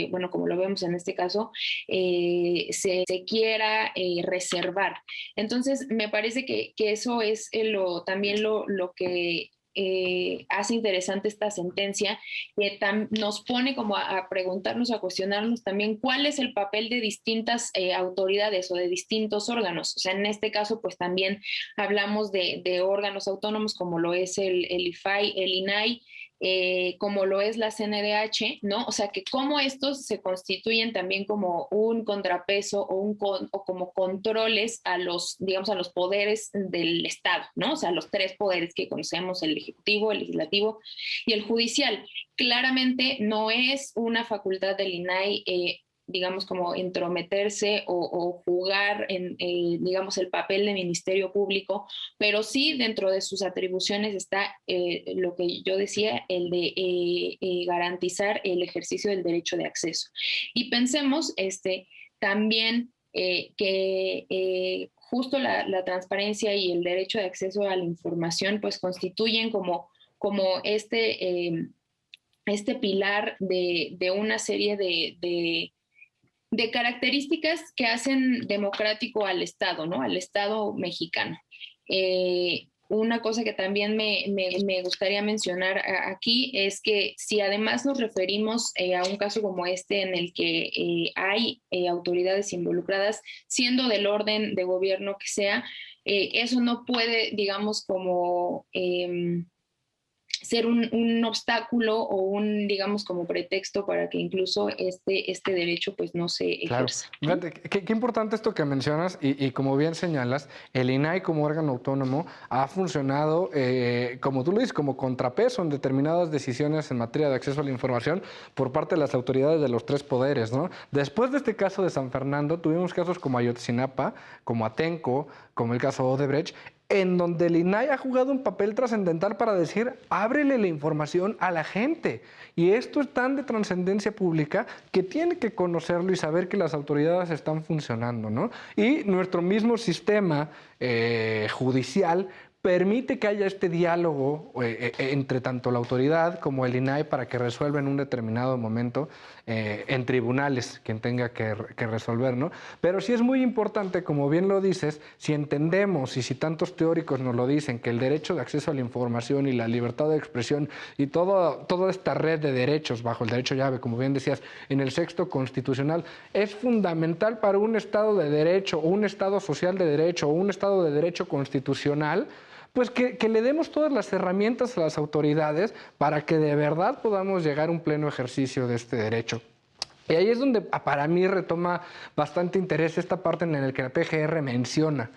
bueno, como lo vemos en este caso, se quiera reservar. Entonces, me parece que eso es también lo que hace interesante esta sentencia, que nos pone como a preguntarnos, a cuestionarnos también cuál es el papel de distintas autoridades o de distintos órganos. O sea, en este caso, pues también hablamos de órganos autónomos como lo es el IFAI, el INAI, como lo es la CNDH, ¿no? O sea, que cómo estos se constituyen también como un contrapeso o como controles a digamos, a los poderes del Estado, ¿no? O sea, los tres poderes que conocemos, el ejecutivo, el legislativo y el judicial. Claramente no es una facultad del INAI, digamos, como entrometerse o jugar digamos, el papel de Ministerio Público, pero sí dentro de sus atribuciones está lo que yo decía, el de garantizar el ejercicio del derecho de acceso. Y pensemos también que justo la transparencia y el derecho de acceso a la información pues constituyen como este pilar de una serie de características que hacen democrático al Estado, ¿no? Al Estado mexicano. Una cosa que también me gustaría mencionar aquí es que si además nos referimos a un caso como este en el que hay autoridades involucradas, siendo del orden de gobierno que sea, eso no puede, digamos, como ser un obstáculo o un, digamos, como pretexto para que incluso este derecho pues no se ejerza. Claro. Fíjate, qué importante esto que mencionas y como bien señalas, el INAI como órgano autónomo ha funcionado, como tú lo dices, como contrapeso en determinadas decisiones en materia de acceso a la información por parte de las autoridades de los tres poderes, ¿no? Después de este caso de San Fernando, tuvimos casos como Ayotzinapa, como Atenco, como el caso Odebrecht, en donde el INAI ha jugado un papel trascendental para decir, ábrele la información a la gente. Y esto es tan de trascendencia pública que tiene que conocerlo y saber que las autoridades están funcionando, ¿no? Y nuestro mismo sistema judicial permite que haya este diálogo entre tanto la autoridad como el INAI para que resuelva en un determinado momento en tribunales quien tenga que resolver, ¿no? Pero sí es muy importante, como bien lo dices, si entendemos y si tantos teóricos nos lo dicen, que el derecho de acceso a la información y la libertad de expresión y toda esta red de derechos bajo el derecho llave, como bien decías, en el sexto constitucional, es fundamental para un Estado de derecho, o un Estado social de derecho, o un Estado de derecho constitucional, pues que le demos todas las herramientas a las autoridades para que de verdad podamos llegar a un pleno ejercicio de este derecho. Y ahí es donde para mí retoma bastante interés esta parte en la que la PGR menciona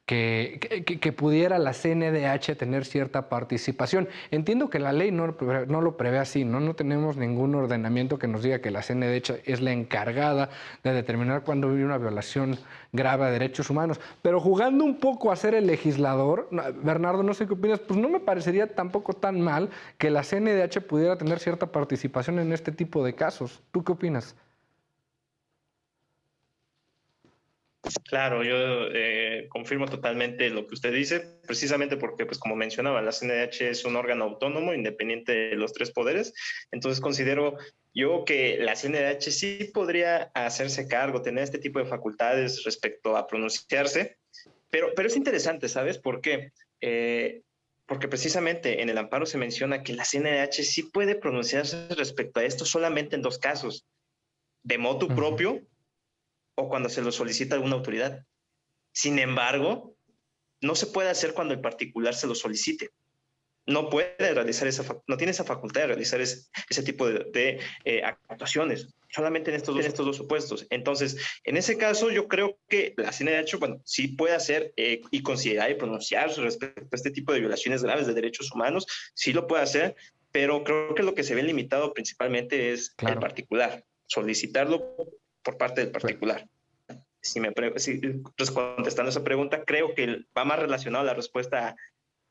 que pudiera la CNDH tener cierta participación. Entiendo que la ley no lo prevé así, ¿no? No tenemos ningún ordenamiento que nos diga que la CNDH es la encargada de determinar cuándo hay una violación grave a derechos humanos. Pero jugando un poco a ser el legislador, Bernardo, no sé qué opinas, pues no me parecería tampoco tan mal que la CNDH pudiera tener cierta participación en este tipo de casos. ¿Tú qué opinas? Claro, yo confirmo totalmente lo que usted dice, precisamente porque, pues como mencionaba, la CNDH es un órgano autónomo, independiente de los tres poderes. Entonces considero yo que la CNDH sí podría hacerse cargo, tener este tipo de facultades respecto a pronunciarse, pero es interesante, ¿sabes por qué? Porque precisamente en el amparo se menciona que la CNDH sí puede pronunciarse respecto a esto solamente en dos casos, de motu propio o cuando se lo solicita alguna autoridad. Sin embargo, no se puede hacer cuando el particular se lo solicite. No puede realizar no tiene esa facultad de realizar ese tipo de actuaciones, solamente en estos dos supuestos. Entonces, en ese caso, yo creo que la CNDH, bueno, sí puede hacer y considerar y pronunciarse respecto a este tipo de violaciones graves de derechos humanos, sí lo puede hacer, pero creo que lo que se ve limitado principalmente es el particular, solicitarlo por parte del particular. Contestando esa pregunta, creo que va más relacionado a la respuesta a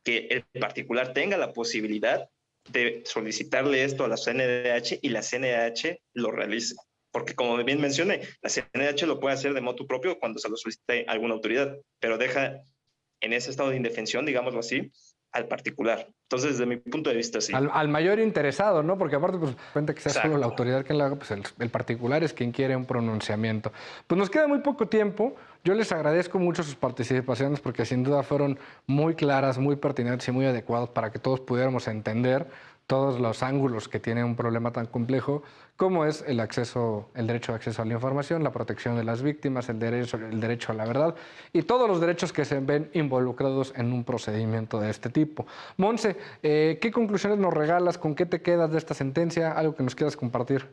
que el particular tenga la posibilidad de solicitarle esto a la CNDH y la CNDH lo realice. Porque como bien mencioné, la CNDH lo puede hacer de motu propio cuando se lo solicite a alguna autoridad, pero deja en ese estado de indefensión, digámoslo así, al particular. Entonces, desde mi punto de vista, sí. Al mayor interesado, ¿no? Porque aparte, pues, cuenta que sea solo la autoridad que lo haga, pues el particular es quien quiere un pronunciamiento. Pues nos queda muy poco tiempo. Yo les agradezco mucho sus participaciones porque sin duda fueron muy claras, muy pertinentes y muy adecuadas para que todos pudiéramos entender todos los ángulos que tiene un problema tan complejo como es el derecho de acceso a la información, la protección de las víctimas, el derecho a la verdad y todos los derechos que se ven involucrados en un procedimiento de este tipo. Monse, ¿qué conclusiones nos regalas? ¿Con qué te quedas de esta sentencia? ¿Algo que nos quieras compartir?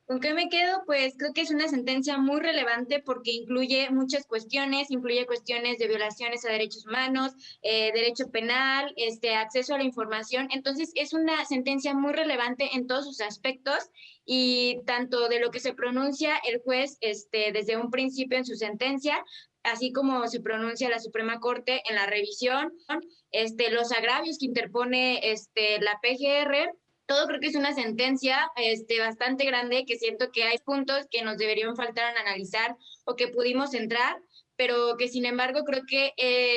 ¿Con qué me quedo? Pues creo que es una sentencia muy relevante porque incluye muchas cuestiones, incluye cuestiones de violaciones a derechos humanos, derecho penal, acceso a la información. Entonces es una sentencia muy relevante en todos sus aspectos y tanto de lo que se pronuncia el juez desde un principio en su sentencia, así como se pronuncia la Suprema Corte en la revisión, los agravios que interpone la PGR. Todo creo que es una sentencia bastante grande que siento que hay puntos que nos deberían faltar en analizar o que pudimos entrar, pero que sin embargo creo que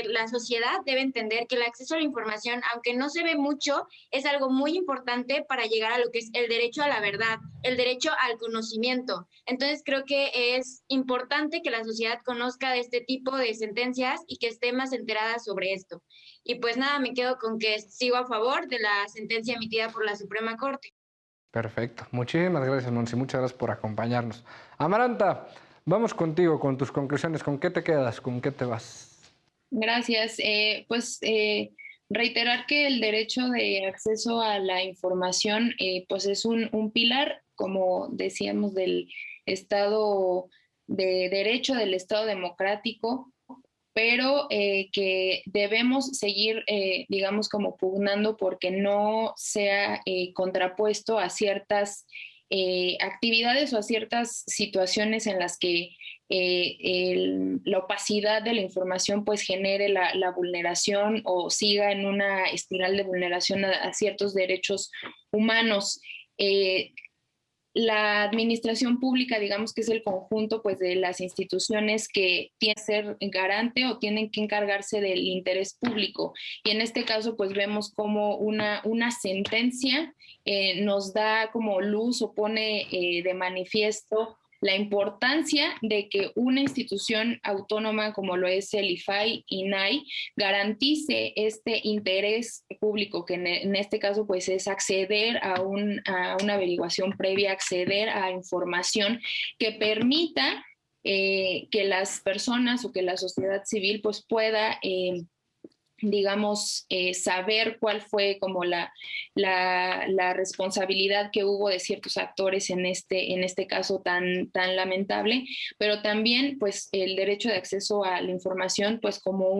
la sociedad debe entender que el acceso a la información, aunque no se ve mucho, es algo muy importante para llegar a lo que es el derecho a la verdad, el derecho al conocimiento. Entonces creo que es importante que la sociedad conozca de este tipo de sentencias y que esté más enterada sobre esto. Y pues nada, me quedo con que sigo a favor de la sentencia emitida por la Suprema Corte. Perfecto. Muchísimas gracias, Monsi. Muchas gracias por acompañarnos. Amaranta, vamos contigo con tus conclusiones. ¿Con qué te quedas? ¿Con qué te vas? Gracias. Reiterar que el derecho de acceso a la información pues es un pilar, como decíamos, del Estado de Derecho, del Estado democrático, pero que debemos seguir, digamos, como pugnando porque no sea contrapuesto a ciertas actividades o a ciertas situaciones en las que la opacidad de la información pues genere la vulneración o siga en una espiral de vulneración a ciertos derechos humanos. La administración pública, digamos que es el conjunto pues, de las instituciones que tienen que ser garante o tienen que encargarse del interés público. Y en este caso, pues vemos como una sentencia nos da como luz o pone de manifiesto la importancia de que una institución autónoma como lo es el IFAI, INAI, garantice este interés público, que en este caso pues es acceder a una averiguación previa, acceder a información que permita que las personas o que la sociedad civil pues pueda digamos, saber cuál fue como la responsabilidad que hubo de ciertos actores en este caso tan lamentable, pero también pues el derecho de acceso a la información pues como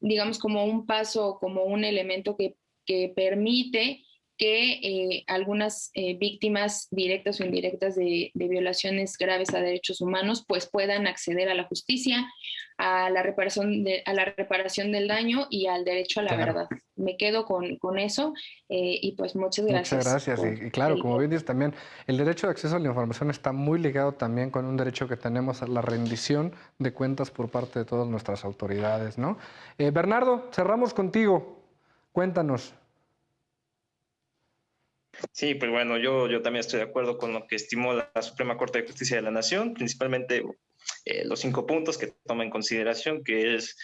digamos, como un paso, como un elemento que permite que algunas víctimas directas o indirectas de violaciones graves a derechos humanos pues puedan acceder a la justicia, a la reparación del daño y al derecho a la verdad. Me quedo con eso y pues muchas gracias. Muchas gracias. Y claro, como bien dices también, el derecho de acceso a la información está muy ligado también con un derecho que tenemos a la rendición de cuentas por parte de todas nuestras autoridades, ¿no? Bernardo, cerramos contigo. Cuéntanos. Sí, pues bueno, yo también estoy de acuerdo con lo que estimó la Suprema Corte de Justicia de la Nación, principalmente los 5 puntos que toma en consideración, que es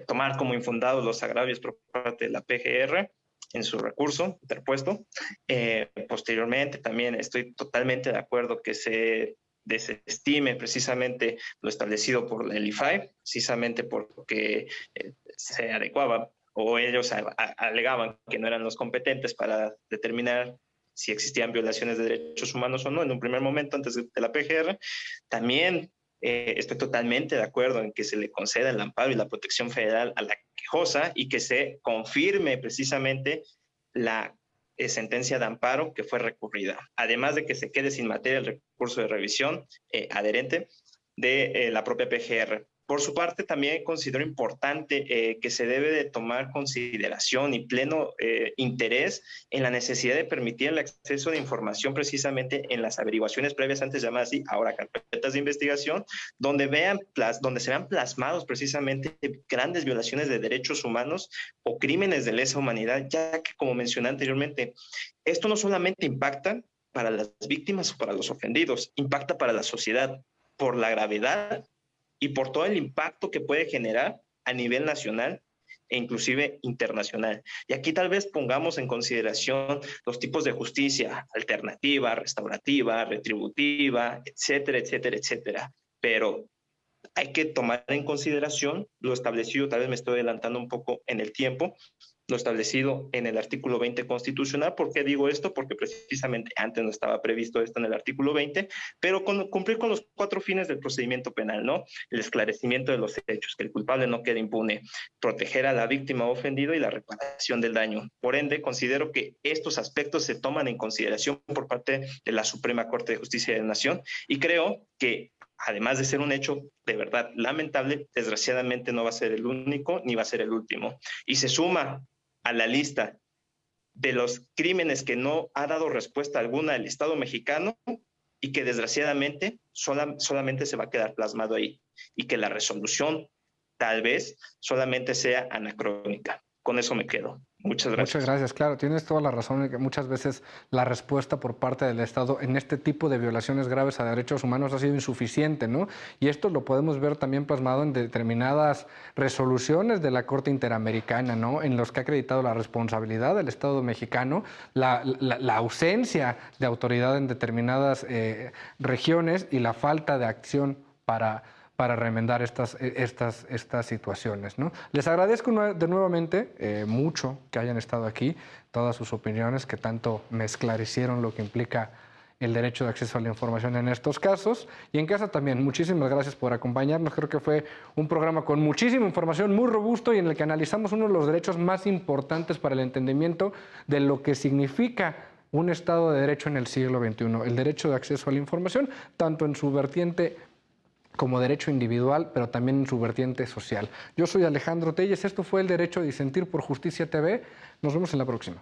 tomar como infundados los agravios por parte de la PGR en su recurso interpuesto. Posteriormente, también estoy totalmente de acuerdo que se desestime precisamente lo establecido por el IFAI, precisamente porque se adecuaba o ellos alegaban que no eran los competentes para determinar si existían violaciones de derechos humanos o no en un primer momento antes de la PGR. También estoy totalmente de acuerdo en que se le conceda el amparo y la protección federal a la quejosa y que se confirme precisamente la sentencia de amparo que fue recurrida. Además de que se quede sin materia el recurso de revisión adherente de la propia PGR. Por su parte, también considero importante que se debe de tomar consideración y pleno interés en la necesidad de permitir el acceso de información precisamente en las averiguaciones previas, antes llamadas así, ahora carpetas de investigación, donde se vean plasmados precisamente grandes violaciones de derechos humanos o crímenes de lesa humanidad, ya que, como mencioné anteriormente, esto no solamente impacta para las víctimas o para los ofendidos, impacta para la sociedad por la gravedad y por todo el impacto que puede generar a nivel nacional e inclusive internacional. Y aquí tal vez pongamos en consideración los tipos de justicia alternativa, restaurativa, retributiva, etcétera, etcétera, etcétera. Pero hay que tomar en consideración lo establecido, tal vez me estoy adelantando un poco en el tiempo, lo establecido en el artículo 20 constitucional. ¿Por qué digo esto? Porque precisamente antes no estaba previsto esto en el artículo 20, pero cumplir con los 4 fines del procedimiento penal, ¿no? El esclarecimiento de los hechos, que el culpable no quede impune, proteger a la víctima o ofendido y la reparación del daño. Por ende, considero que estos aspectos se toman en consideración por parte de la Suprema Corte de Justicia de la Nación y creo que además de ser un hecho de verdad lamentable, desgraciadamente no va a ser el único ni va a ser el último. Y se suma a la lista de los crímenes que no ha dado respuesta alguna el Estado mexicano y que desgraciadamente solamente se va a quedar plasmado ahí y que la resolución tal vez solamente sea anacrónica. Con eso me quedo. Muchas gracias. Muchas gracias. Claro, tienes toda la razón en que muchas veces la respuesta por parte del Estado en este tipo de violaciones graves a derechos humanos ha sido insuficiente, ¿no? Y esto lo podemos ver también plasmado en determinadas resoluciones de la Corte Interamericana, ¿no? En los que ha acreditado la responsabilidad del Estado mexicano, la ausencia de autoridad en determinadas regiones y la falta de acción para para remendar estas situaciones, ¿no? Les agradezco de nuevamente mucho que hayan estado aquí, todas sus opiniones que tanto me esclarecieron lo que implica el derecho de acceso a la información en estos casos. Y en casa también, muchísimas gracias por acompañarnos. Creo que fue un programa con muchísima información, muy robusto y en el que analizamos uno de los derechos más importantes para el entendimiento de lo que significa un Estado de Derecho en el siglo XXI, el derecho de acceso a la información, tanto en su vertiente como derecho individual, pero también en su vertiente social. Yo soy Alejandro Telles, esto fue El Derecho a Disentir por Justicia TV. Nos vemos en la próxima.